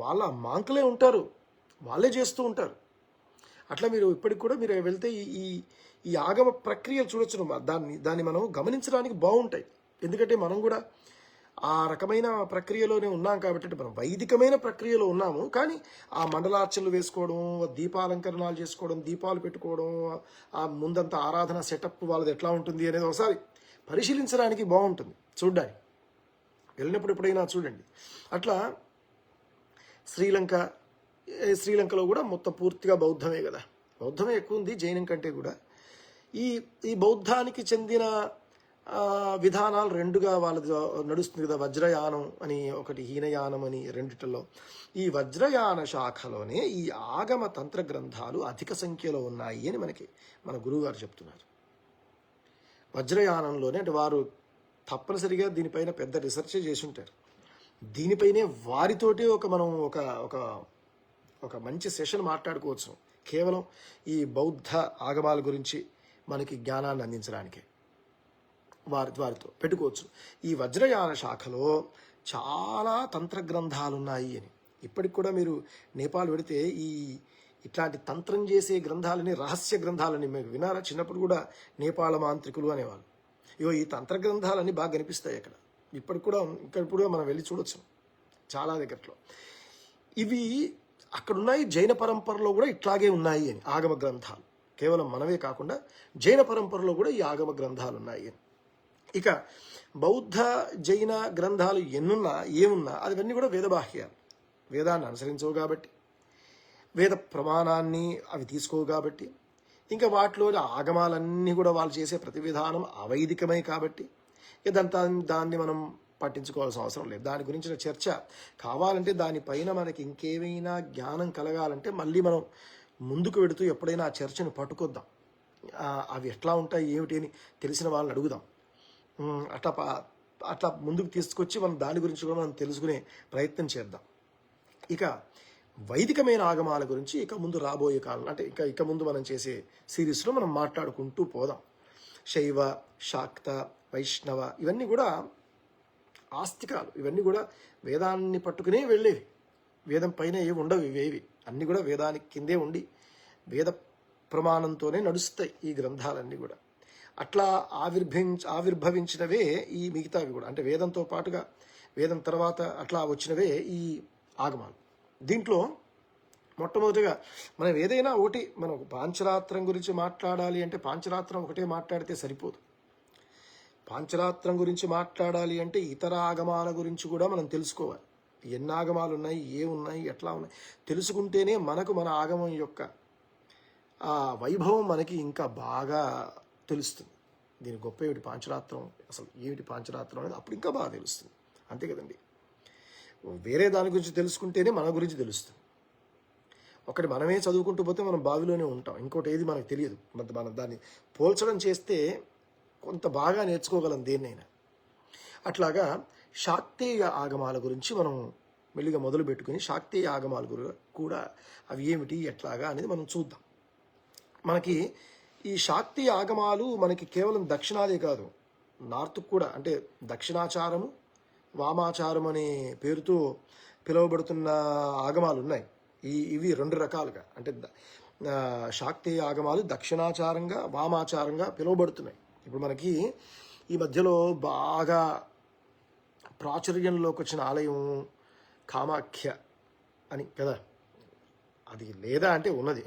వాళ్ళ మాంకులే ఉంటారు, వాళ్ళే చేస్తూ ఉంటారు. అట్లా మీరు ఇప్పటికి కూడా మీరు వెళ్తే ఈ ఆగమ ప్రక్రియలు చూడొచ్చు. దాన్ని మనం గమనించడానికి బాగుంటాయి. ఎందుకంటే మనం కూడా ఆ రకమైన ప్రక్రియలోనే ఉన్నాం కాబట్టి, మనం వైదికమైన ప్రక్రియలో ఉన్నాము. కానీ ఆ మండలార్చనలు వేసుకోవడం, దీపాలంకరణాలు చేసుకోవడం, దీపాలు పెట్టుకోవడం, ఆ ముందంతా ఆరాధన సెటప్ వాళ్ళది ఎట్లా ఉంటుంది అనేది ఒకసారి పరిశీలించడానికి బాగుంటుంది, చూడ్డానికి. వెళ్ళినప్పుడు ఎప్పుడైనా చూడండి. అట్లా శ్రీలంకలో కూడా మొత్తం పూర్తిగా బౌద్ధమే కదా, బౌద్ధమే ఎక్కువ ఉంది జైనం కంటే కూడా. ఈ బౌద్ధానికి చెందిన విధానాలు 2గా వాళ్ళది నడుస్తుంది కదా, వజ్రయానం అని ఒకటి, హీనయానం అని, రెండిటిలో. ఈ వజ్రయాన శాఖలోనే ఈ ఆగమ తంత్ర గ్రంథాలు అధిక సంఖ్యలో ఉన్నాయి అని మన గురువుగారు చెప్తున్నారు. వజ్రయానంలోనే, అంటే వారు తప్పనిసరిగా దీనిపైన పెద్ద రీసెర్చ్ చేసి ఉంటారు. దీనిపైనే వారితోటి మనం ఒక మంచి సెషన్ మాట్లాడుకోవచ్చు, కేవలం ఈ బౌద్ధ ఆగమాల గురించి మనకి జ్ఞానాన్ని అందించడానికి వారితో పెట్టుకోవచ్చు. ఈ వజ్రయాన శాఖలో చాలా తంత్ర గ్రంథాలు ఉన్నాయి అని. ఇప్పటికి కూడా మీరు నేపాల్ పెడితే ఇట్లాంటి తంత్రం చేసే గ్రంథాలని, రహస్య గ్రంథాలని మీకు వినారా? చిన్నప్పుడు కూడా నేపాళ మాంత్రికులు అనేవాళ్ళు. ఈ తంత్ర గ్రంథాలన్నీ బాగా కనిపిస్తాయి అక్కడ. ఇక్కడ మనం వెళ్ళి చూడొచ్చు చాలా దగ్గరలో. ఇవి అక్కడున్నాయి. జైన పరంపరలో కూడా ఇట్లాగే ఉన్నాయి అని ఆగమ గ్రంథాలు. కేవలం మనవే కాకుండా జైన పరంపరలో కూడా ఈ ఆగమ గ్రంథాలు ఉన్నాయి అని. ఇక బౌద్ధ జైన గ్రంథాలు ఏమున్నా అవన్నీ కూడా వేదబాహ్యాలు. వేదాన్ని అనుసరించవు కాబట్టి, వేద ప్రమాణాన్ని అవి తీసుకోవు కాబట్టి, ఇంకా వాటిలో ఆగమాలన్నీ కూడా వాళ్ళు చేసే ప్రతి విధానం అవైదికమే కాబట్టి దాన్ని మనం పట్టించుకోవాల్సిన అవసరం లేదు. దాని గురించిన చర్చ కావాలంటే, దానిపైన మనకి ఇంకేమైనా జ్ఞానం కలగాలంటే మళ్ళీ మనం ముందుకు వెడుతూ ఎప్పుడైనా ఆ చర్చను పట్టుకొద్దాం. అవి ఎట్లా ఉంటాయి ఏమిటి అని తెలిసిన వాళ్ళని అడుగుదాం. అట్లా ముందుకు తీసుకొచ్చి మనం దాని గురించి కూడా మనం తెలుసుకునే ప్రయత్నం చేద్దాం. ఇక వైదికమైన ఆగమాల గురించి ఇక ముందు రాబోయే కాలం, అంటే ఇక ముందు మనం చేసే సిరీస్లో మనం మాట్లాడుకుంటూ పోదాం. శైవ, శాక్త, వైష్ణవ ఇవన్నీ కూడా ఆస్తికాలు, ఇవన్నీ కూడా వేదాన్ని పట్టుకునే వెళ్ళేవి. వేదం పైన ఏవి ఉండవు, ఇవేవి అన్నీ కూడా వేదానికి కిందే ఉండి వేద ప్రమాణంతోనే నడుస్తాయి ఈ గ్రంథాలన్నీ కూడా. అట్లా ఆవిర్భవించినవే ఈ మిగతావి కూడా, అంటే వేదంతో పాటుగా వేదం తర్వాత అట్లా వచ్చినవే ఈ ఆగమాలు. దీంట్లో మొట్టమొదటిగా మనం ఏదైనా ఒకటి, మనం ఒక పాంచరాత్రం గురించి మాట్లాడాలి అంటే పాంచరాత్రం ఒకటే మాట్లాడితే సరిపోదు. పాంచరాత్రం గురించి మాట్లాడాలి అంటే ఇతర ఆగమాల గురించి కూడా మనం తెలుసుకోవాలి. ఎన్ని ఆగమాలు ఉన్నాయి, ఉన్నాయి, ఎట్లా ఉన్నాయి తెలుసుకుంటేనే మనకు మన ఆగమం యొక్క ఆ వైభవం మనకి ఇంకా బాగా తెలుస్తుంది. దీని గొప్ప ఏమిటి పాంచరాత్రం, అసలు ఏమిటి పాంచరాత్రం అనేది అప్పుడు ఇంకా బాగా తెలుస్తుంది. అంతే కదండి. వేరే దాని గురించి తెలుసుకుంటేనే మన గురించి తెలుస్తుంది. ఒకటి మనమే చదువుకుంటూ పోతే మనం బావిలోనే ఉంటాం, ఇంకోటి ఏది మనకు తెలియదు. మనం దాన్ని పోల్చడం చేస్తే కొంత బాగా నేర్చుకోగలం దేన్నైనా. అట్లాగా శాక్తేయ ఆగమాల గురించి మనం మెల్లిగా మొదలు పెట్టుకుని శాక్తేయ ఆగమాల కూడా అవి ఏమిటి ఎట్లాగా అనేది మనం చూద్దాం. మనకి ఈ శాక్తేయ ఆగమాలు మనకి కేవలం దక్షిణాదే కాదు, నార్త్కు కూడా, అంటే దక్షిణాచారము వామాచారం అనే పేరుతో పిలువబడుతున్న ఆగమాలు ఉన్నాయి. ఇవి రెండు రకాలుగా, అంటే శాక్తేయ ఆగమాలు దక్షిణాచారంగా వామాచారంగా పిలువబడుతున్నాయి. ఇప్పుడు మనకి ఈ మధ్యలో బాగా ప్రాచుర్యంలోకి వచ్చిన ఆలయం కామాఖ్య అని కదా, అది లేదా అంటే ఉన్నది.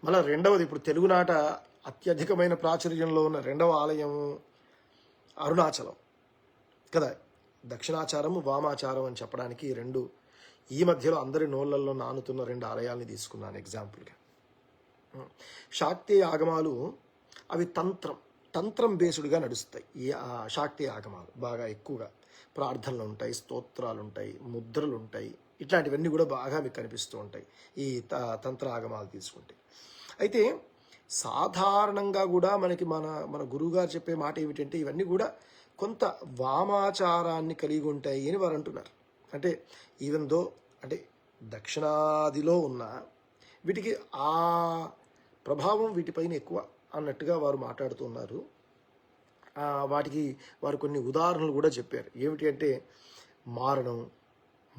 మళ్ళీ రెండవది, ఇప్పుడు తెలుగునాట అత్యధికమైన ప్రాచుర్యంలో ఉన్న రెండవ ఆలయం అరుణాచలం కదా. దక్షిణాచారము వామాచారం అని చెప్పడానికి రెండు, ఈ మధ్యలో అందరి నోళ్లలో నానుతున్న రెండు ఆలయాల్ని తీసుకున్నాను ఎగ్జాంపుల్గా. శాక్తేయ ఆగమాలు అవి తంత్రం బేస్డ్గా నడుస్తాయి. ఈ శాక్తేయ ఆగమాలు బాగా ఎక్కువగా ప్రార్థనలు ఉంటాయి, స్తోత్రాలు ఉంటాయి, ముద్రలు ఉంటాయి, ఇట్లాంటివన్నీ కూడా బాగా మీకు కనిపిస్తూ ఉంటాయి ఈ తంత్ర ఆగమాలు తీసుకుంటే. అయితే సాధారణంగా కూడా మనకి మన గురువుగారు చెప్పే మాట ఏమిటంటే ఇవన్నీ కూడా కొంత వామాచారాన్ని కలిగి ఉంటాయి అని వారు అంటున్నారు. అంటే ఈవెన్ దో అంటే దక్షిణాదిలో ఉన్న వీటికి ఆ ప్రభావం వీటిపైన ఎక్కువ అన్నట్టుగా వారు మాట్లాడుతున్నారు. వాటికి వారు కొన్ని ఉదాహరణలు కూడా చెప్పారు. ఏమిటి అంటే మారణం,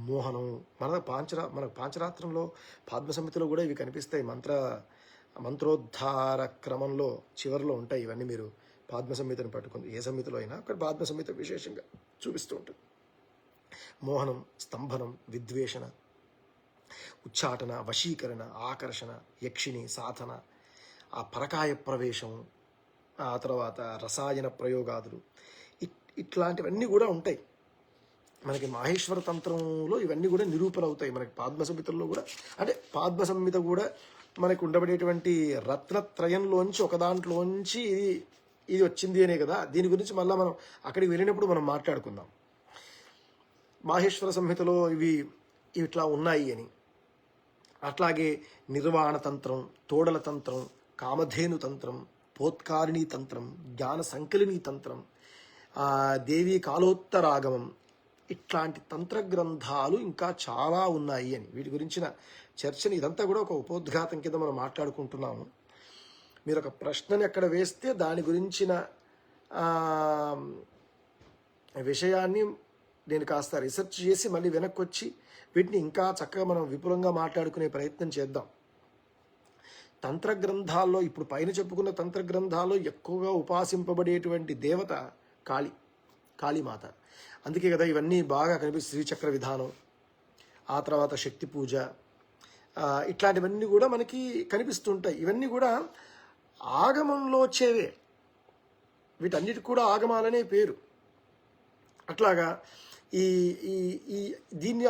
మోహనం. మన పాంచరాత్రంలో పద్మ సంహితలో కూడా ఇవి కనిపిస్తాయి. మంత్రోద్ధార క్రమంలో చివరిలో ఉంటాయి ఇవన్నీ. మీరు పద్మ సంహితను పట్టుకుంది ఏ సంహితలో అయినా అక్కడ పద్మ సంహిత విశేషంగా చూపిస్తూ ఉంటుంది. మోహనం, స్తంభనం, విద్వేషణ, ఉచ్చాటన, వశీకరణ, ఆకర్షణ, యక్షిణి, సాధన, ఆ పరకాయ ప్రవేశం, ఆ తర్వాత రసాయన ప్రయోగాదులు, ఇట్లాంటివన్నీ కూడా ఉంటాయి. మనకి మాహేశ్వర తంత్రంలో ఇవన్నీ కూడా నిరూపణ అవుతాయి. మనకి పద్మ సంహితల్లో కూడా, అంటే పద్మ సంహిత కూడా మనకు ఉండబడేటువంటి రత్నత్రయంలోంచి ఒక దాంట్లోంచి ఇది వచ్చింది అనే కదా. దీని గురించి మళ్ళీ మనం అక్కడికి వెళ్ళినప్పుడు మనం మాట్లాడుకుందాం. మాహేశ్వర సంహితలో ఇవి ఇట్లా ఉన్నాయి అని. అట్లాగే నిర్వాణ తంత్రం, తోడల తంత్రం, కామధేను తంత్రం, పోత్కారిణీ తంత్రం, జ్ఞాన సంకలినీ తంత్రం, దేవీ కాలోత్తరాగమం, ఇట్లాంటి తంత్ర గ్రంథాలు ఇంకా చాలా ఉన్నాయి అని. వీటి గురించిన చర్చని ఇదంతా కూడా ఒక ఉపోద్ఘాతం కింద మనం మాట్లాడుకుంటున్నాము. మీరు ఒక ప్రశ్నని ఎక్కడ వేస్తే దాని గురించిన విషయాన్ని నేను కాస్త రీసెర్చ్ చేసి మళ్ళీ వెనక్కి వచ్చి వీటిని ఇంకా చక్కగా మనం విపులంగా మాట్లాడుకునే ప్రయత్నం చేద్దాం. తంత్ర గ్రంథాల్లో ఇప్పుడు పైన చెప్పుకున్న తంత్ర గ్రంథాల్లో ఎక్కువగా ఉపాసింపబడేటువంటి దేవత కాళీమాత. అందుకే కదా ఇవన్నీ బాగా కనిపిస్తుంది. శ్రీచక్ర విధానం, ఆ తర్వాత శక్తి పూజ, ఇట్లాంటివన్నీ కూడా మనకి కనిపిస్తుంటాయి. ఇవన్నీ కూడా ఆగమంలో వచ్చేవే. వీటన్నిటికి కూడా ఆగమాలనే పేరు. అట్లాగా ఈ ఈ దీన్ని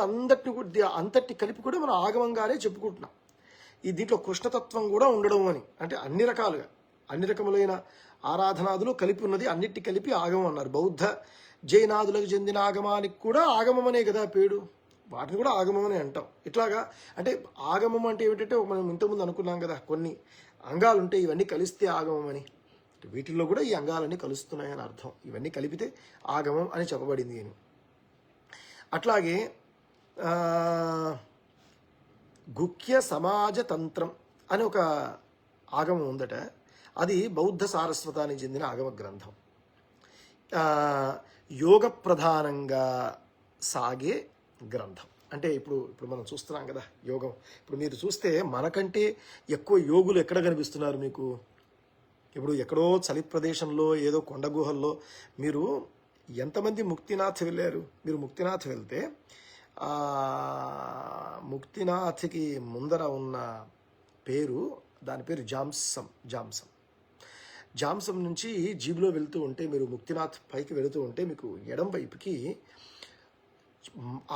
అంతటి కలిపి కూడా మనం ఆగమంగానే చెప్పుకుంటున్నాం. దీంట్లో కృష్ణతత్వం కూడా ఉండడం అని, అంటే అన్ని రకములైన ఆరాధనాదులు కలిపి ఉన్నది, అన్నిటి కలిపి ఆగమం అన్నారు. బౌద్ధ జైనాదులకు చెందిన ఆగమానికి కూడా ఆగమం అనే కదా పేరు, వాటిని కూడా ఆగమం అని అంటాం. ఇట్లాగా అంటే ఆగమం అంటే ఏమిటంటే మనం ఇంతకుముందు అనుకున్నాం కదా, కొన్ని అంగాలు ఉంటాయి, ఇవన్నీ కలిస్తే ఆగమం అని. వీటిల్లో కూడా ఈ అంగాలన్నీ కలుస్తున్నాయని అర్థం. ఇవన్నీ కలిపితే ఆగమం అని చెప్పబడింది అని. అట్లాగే గుఖ్య సమాజ తంత్రం అని ఒక ఆగమం ఉందట. అది బౌద్ధ సారస్వతానికి చెందిన ఆగమ గ్రంథం. యోగ ప్రధానంగా సాగే గ్రంథం. అంటే ఇప్పుడు మనం చూస్తున్నాం కదా యోగం. ఇప్పుడు మీరు చూస్తే మనకంటే ఎక్కువ యోగులు ఎక్కడ కనిపిస్తున్నారు మీకు? ఇప్పుడు ఎక్కడో చలి ప్రదేశంలో ఏదో కొండ గుహల్లో మీరు ఎంతమంది ముక్తినాథ్ వెళ్ళారు? మీరు ముక్తినాథ్ వెళ్తే ముక్తినాథ్కి ముందర ఉన్న పేరు, దాని పేరు జాంసం నుంచి జీబులో వెళ్తూ ఉంటే, మీరు ముక్తినాథ్ పైకి వెళుతూ ఉంటే మీకు ఎడం వైపుకి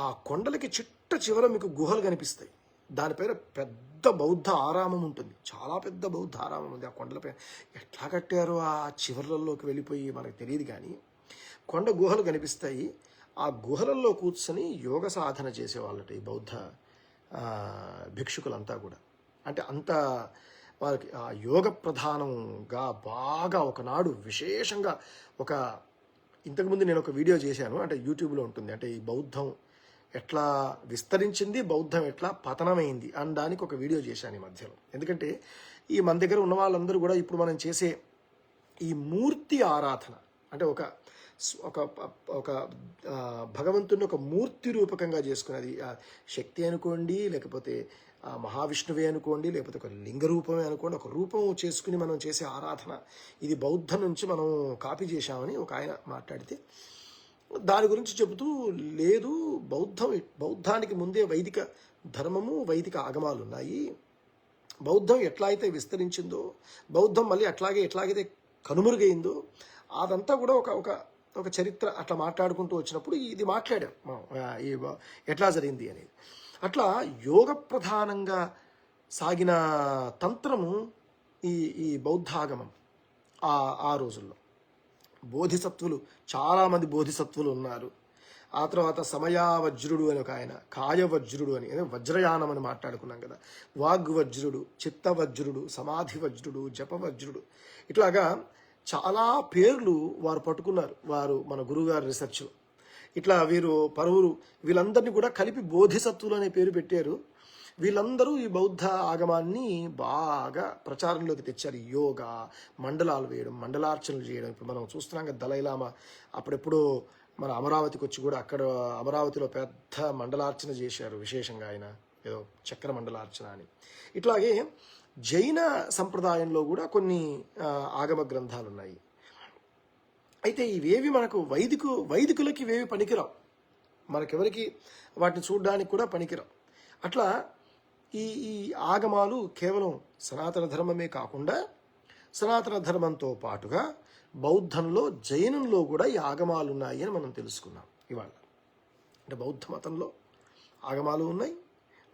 ఆ కొండలకి చివర మీకు గుహలు కనిపిస్తాయి. దానిపైన పెద్ద బౌద్ధ ఆరామం ఉంటుంది, చాలా పెద్ద బౌద్ధ ఆరామం ఉంది. ఆ కొండలపై ఎట్లా కట్టారో ఆ చివర్లలోకి వెళ్ళిపోయి మనకు తెలియదు, కానీ కొండ గుహలు కనిపిస్తాయి. ఆ గుహలలో కూర్చొని యోగ సాధన చేసేవాళ్ళట ఈ బౌద్ధ భిక్షుకులంతా కూడా. అంటే అంత వారికి ఆ యోగ ప్రధానంగా బాగా ఒకనాడు విశేషంగా ఇంతకుముందు నేను ఒక వీడియో చేశాను, అంటే యూట్యూబ్లో ఉంటుంది. అంటే ఈ బౌద్ధం ఎట్లా విస్తరించింది, బౌద్ధం ఎట్లా పతనమైంది అనడానికి ఒక వీడియో చేశాను ఈ మధ్యలో. ఎందుకంటే ఈ మన దగ్గర ఉన్న వాళ్ళందరూ కూడా ఇప్పుడు మనం చేసే ఈ మూర్తి ఆరాధన, అంటే ఒక భగవంతుని ఒక మూర్తి రూపకంగా చేసుకున్నది, శక్తి అనుకోండి, లేకపోతే మహావిష్ణువే అనుకోండి, లేకపోతే ఒక లింగ రూపమే అనుకోండి, ఒక రూపం చేసుకుని మనం చేసే ఆరాధన, ఇది బౌద్ధం నుంచి మనం కాపీ చేశామని ఒక ఆయన మాట్లాడితే, దాని గురించి చెబుతూ, లేదు బౌద్ధానికి ముందే వైదిక ధర్మము, వైదిక ఆగమాలు ఉన్నాయి. బౌద్ధం ఎట్లా అయితే విస్తరించిందో, బౌద్ధం మళ్ళీ ఎట్లాగైతే కనుమరుగైందో, అదంతా కూడా ఒక చరిత్ర అట్లా మాట్లాడుకుంటూ వచ్చినప్పుడు ఇది మాట్లాడాం ఎట్లా జరిగింది అనేది. అట్లా యోగ ప్రధానంగా సాగిన తంత్రము ఈ బౌద్ధాగమం. ఆ రోజుల్లో బోధిసత్వులు, చాలామంది బోధిసత్వులు ఉన్నారు. ఆ తర్వాత సమయావజ్రుడు అని ఒక ఆయన, కాయవజ్రుడు అని, వజ్రయానం అని మాట్లాడుకున్నాం కదా, వాగ్వజ్రుడు, చిత్తవజ్రుడు, సమాధి వజ్రుడు, జపవజ్రుడు, ఇట్లాగా చాలా పేర్లు వారు పట్టుకున్నారు. వారు మన గురువుగారి రీసెర్చ్లో ఇట్లా వీళ్ళందరినీ కూడా కలిపి బోధిసత్వులు అనే పేరు పెట్టారు. వీళ్ళందరూ ఈ బౌద్ధ ఆగమాన్ని బాగా ప్రచారంలోకి తెచ్చారు. యోగా, మండలాలు వేయడం, మండలార్చనలు చేయడం. ఇప్పుడు మనం చూస్తున్నాం కదా, దలైలామా అప్పుడెప్పుడు మన అమరావతికి వచ్చి కూడా అక్కడ అమరావతిలో పెద్ద మండలార్చన చేశారు విశేషంగా, ఆయన ఏదో చక్ర మండలార్చన అని. ఇట్లాగే జైన సంప్రదాయంలో కూడా కొన్ని ఆగమ గ్రంథాలు ఉన్నాయి. అయితే ఇవేవి మనకు వైదికులకి ఇవేవి పనికిరావు, మనకెవరికి వాటిని చూడడానికి కూడా పనికిరావు. అట్లా ఈ ఆగమాలు కేవలం సనాతన ధర్మమే కాకుండా, సనాతన ధర్మంతో పాటుగా బౌద్ధంలో, జైనంలో కూడా ఈ ఆగమాలు ఉన్నాయి అని మనం తెలుసుకున్నాం ఇవాళ. అంటే బౌద్ధ మతంలో ఆగమాలు ఉన్నాయి,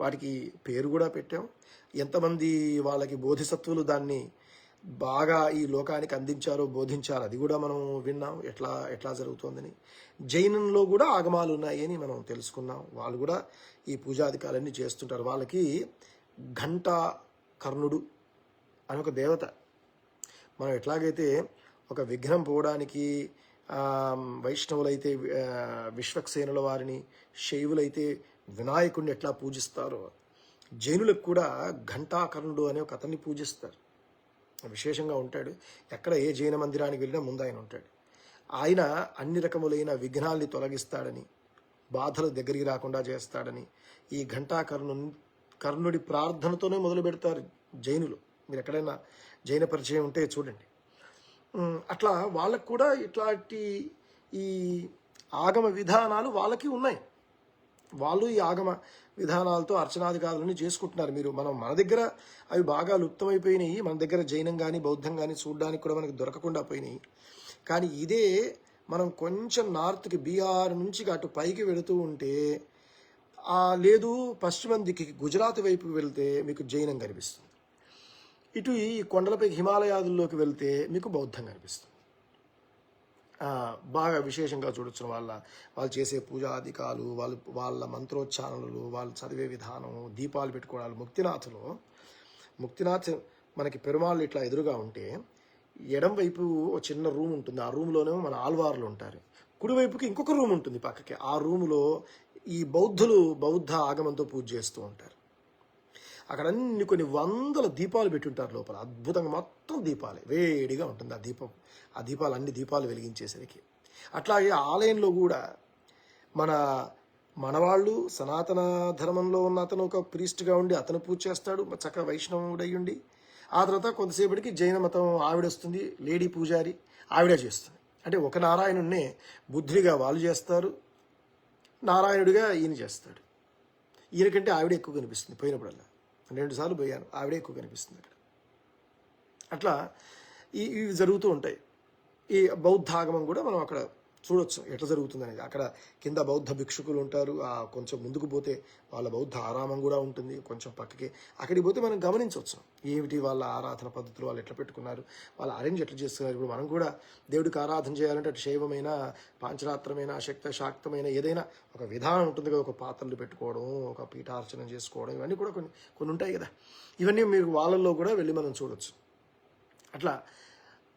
వాటికి పేరు కూడా పెట్టాం. ఎంతమంది వాళ్ళకి బోధిసత్వులు దాన్ని బాగా ఈ లోకానికి అందించారో, బోధించారో అది కూడా మనం విన్నాం, ఎట్లా జరుగుతోందని. జైనంలో కూడా ఆగమాలు ఉన్నాయి అని మనం తెలుసుకున్నాం. వాళ్ళు కూడా ఈ పూజాధికాలన్నీ చేస్తుంటారు. వాళ్ళకి ఘంటా కర్ణుడు అని ఒక దేవత. మనం ఎట్లాగైతే ఒక విఘ్నం పోవడానికి వైష్ణవులైతే విశ్వక్సేనుల వారిని, శైవులైతే వినాయకుడిని ఎట్లా పూజిస్తారో, జైనులకు కూడా ఘంటాకర్ణుడు అనే ఒక అతన్ని పూజిస్తారు. విశేషంగా ఉంటాడు. ఎక్కడ ఏ జైన మందిరానికి వెళ్ళినా ముందు ఆయన ఉంటాడు. ఆయన అన్ని రకములైన విఘ్నాల్ని తొలగిస్తాడని, బాధలు దగ్గరికి రాకుండా చేస్తాడని ఈ కర్ణుడి ప్రార్థనతోనే మొదలు పెడతారు జైనులు. మీరు ఎక్కడైనా జైన పరిచయం ఉంటే చూడండి. అట్లా వాళ్ళకు కూడా ఇట్లాంటి ఈ ఆగమ విధానాలు వాళ్ళకి ఉన్నాయి. వాళ్ళు ఈ ఆగమ విధానాలతో అర్చనాధికారులని చేసుకుంటున్నారు. మన దగ్గర అవి బాగా లుప్తమైపోయినాయి. మన దగ్గర జైనం కానీ బౌద్ధం కానీ చూడడానికి కూడా మనకు దొరకకుండా పోయినాయి. కానీ ఇదే మనం కొంచెం నార్త్కి, బీహార్ నుంచి అటు పైకి వెళుతూ ఉంటే, లేదు పశ్చిమ దిక్కి గుజరాత్ వైపుకి వెళ్తే మీకు జైనం కనిపిస్తుంది. ఇటు ఈ కొండలపై హిమాలయాదుల్లోకి వెళ్తే మీకు బౌద్ధం కనిపిస్తుంది. బాగా విశేషంగా చూడొచ్చు వాళ్ళు చేసే పూజాధికాలు, వాళ్ళ మంత్రోచ్చారణలు, వాళ్ళు చదివే విధానం, దీపాలు పెట్టుకోవడాలు. ముక్తినాథ్ మనకి పెరుమాళ్ళు ఇట్లా ఎదురుగా ఉంటే, ఎడం వైపు ఒక చిన్న రూమ్ ఉంటుంది. ఆ రూమ్లోనేమో మన ఆల్వార్లు ఉంటారు. కుడివైపుకి ఇంకొక రూమ్ ఉంటుంది పక్కకి. ఆ రూములో ఈ బౌద్ధ ఆగమంతో పూజ చేస్తూ ఉంటారు. అక్కడ కొన్ని వందల దీపాలు పెట్టుంటారు లోపల. అద్భుతంగా మొత్తం దీపాలే, వేడిగా ఉంటుంది ఆ దీపాలు అన్ని దీపాలు వెలిగించేసరికి. అట్లాగే ఆలయంలో కూడా మన మనవాళ్ళు సనాతన ధర్మంలో ఉన్న అతను ఒక ప్రీస్ట్గా ఉండి అతను పూజ చేస్తాడు, చక్కగా వైష్ణవుడై ఉండి. ఆ తర్వాత కొంతసేపటికి జైన మతం ఆవిడ వస్తుంది, లేడీ పూజారి, ఆవిడ చేస్తుంది. అంటే ఒక నారాయణున్నే బుద్ధుడిగా వాళ్ళు చేస్తారు, నారాయణుడిగా ఈయన చేస్తాడు. ఈయనకంటే ఆవిడ ఎక్కువ కనిపిస్తుంది పోయినప్పుడల్లా. 2 సార్లు పోయాను, ఆవిడే ఎక్కువ కనిపిస్తుంది అక్కడ. అట్లా ఇవి జరుగుతూ ఉంటాయి. ఈ బౌద్ధ ఆగమం కూడా మనం అక్కడ చూడొచ్చు ఎట్లా జరుగుతుంది అనేది. అక్కడ కింద బౌద్ధ భిక్షుకులు ఉంటారు, కొంచెం ముందుకు పోతే వాళ్ళ బౌద్ధ ఆరామం కూడా ఉంటుంది, కొంచెం పక్కకి. అక్కడికి పోతే మనం గమనించవచ్చు ఏమిటి వాళ్ళ ఆరాధన పద్ధతులు, వాళ్ళు ఎట్లా పెట్టుకున్నారు, వాళ్ళ అరేంజ్ ఎట్లా చేస్తున్నారు. ఇప్పుడు మనం కూడా దేవుడికి ఆరాధన చేయాలంటే అటు శైవమైన, పాంచరాత్రమైన, శాక్తమైన ఏదైనా ఒక విధానం ఉంటుంది కదా. ఒక పాత్రలు పెట్టుకోవడం, ఒక పీఠార్చన చేసుకోవడం, ఇవన్నీ కూడా కొన్ని ఉంటాయి కదా. ఇవన్నీ మీరు వాళ్ళల్లో కూడా వెళ్ళి మనం చూడొచ్చు. అట్లా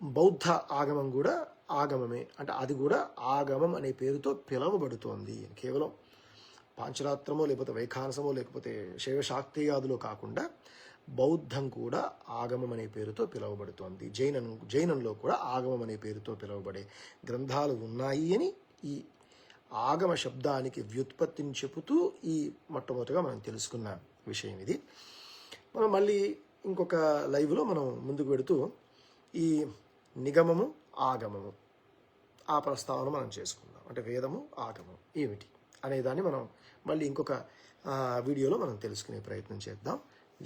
బౌద్ధ ఆగమం కూడా ఆగమమే. అంటే అది కూడా ఆగమం అనే పేరుతో పిలవబడుతోంది. కేవలం పాంచరాత్రమో లేకపోతే వైఖానసమో లేకపోతే శైవ శాక్తేయాదులో కాకుండా బౌద్ధం కూడా ఆగమం అనే పేరుతో పిలువబడుతోంది. జైనంలో కూడా ఆగమం అనే పేరుతో పిలువబడే గ్రంథాలు ఉన్నాయి అని ఈ ఆగమ శబ్దానికి వ్యుత్పత్తిని చెబుతూ ఈ మొట్టమొదటిగా మనం తెలుసుకున్న విషయం ఇది. మనం మళ్ళీ ఇంకొక లైవ్లో మనం ముందుకు పెడుతూ ఈ నిగమము ఆగమము ఆ ప్రస్తావన మనం చేసుకుందాం. అంటే వేదము ఆగమం ఏమిటి అనేదాన్ని మనం మళ్ళీ ఇంకొక వీడియోలో మనం తెలుసుకునే ప్రయత్నం చేద్దాం.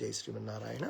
జై శ్రీమన్నారాయణ.